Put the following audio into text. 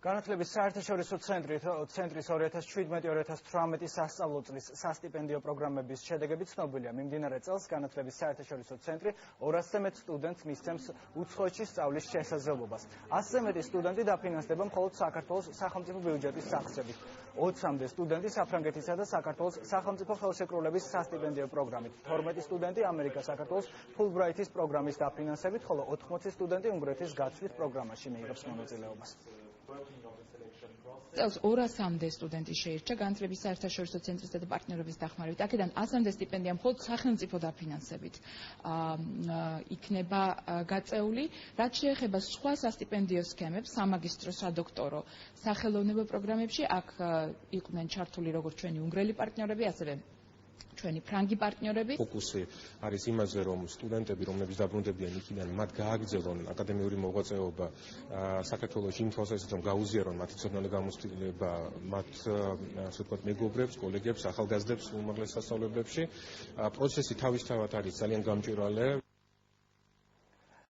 განათლების საერთაშორისო ცენტრის 2017-2018 სასწავლო წლის სასტიპენდიო პროგრამების შედეგები ცნობილია. მიმდინარე წელს განათლების საერთაშორისო ცენტრი 200-ზე მეტ სტუდენტს მისცემს უცხოეთში სწავლის შესაძლებლობას. 100-ზე მეტი სტუდენტი დაფინანსდება მხოლოდ საქართველოს სახელმწიფო ბიუჯეტის სახსრებით. 20-მდე სტუდენტი საფრანგეთისა და საქართველოს სახელმწიფო ხელშეკრულების სასტიპენდიო პროგრამით. 12 სტუდენტი ამერიკა-საქართველოს ფულბრაითის პროგრამის დაფინანსებით, ხოლო 80 სტუდენტი უნგრეთის გაცვლის პროგრამაში მიიღებს მონაწილეობას. წელს 200-მდე სტუდენტი შეირჩა განათლების საერთაშორისო ცენტრისა და პარტნიორების დახმარებით. აქედან 100-მდე სტიპენდია მხოლოდ სახელმწიფო დაფინანსებით იქნება გაწეული. რაც შეეხება სხვა სასტიპენდიო სქემებს, სამაგისტრო, სადოქტორო, სახელოვნებო პროგრამებში, აქ იყვნენ ჩართული როგორც ჩვენი უნგრელი პარტნიორები, ასევე ჩვენი ფრანგი პარტნიორები. ფოკუსი არის იმაზე, რომ სტუდენტები, რომლებიც დაბრუნდებიან იქიდან, მათ გააგრძელონ აკადემიური მოღვაწეობა საქართველოში იმ თვალსაზრისით, რომ გაუზიარონ მათი ცოდნათა გამოცდილება მათ, ასე ვთქვათ, მეგობრებს, კოლეგებს, ახალგაზრდებს უმაღლეს სასწავლებლებში. პროცესი თავისთავად არის ძალიან გამჭვირვალე.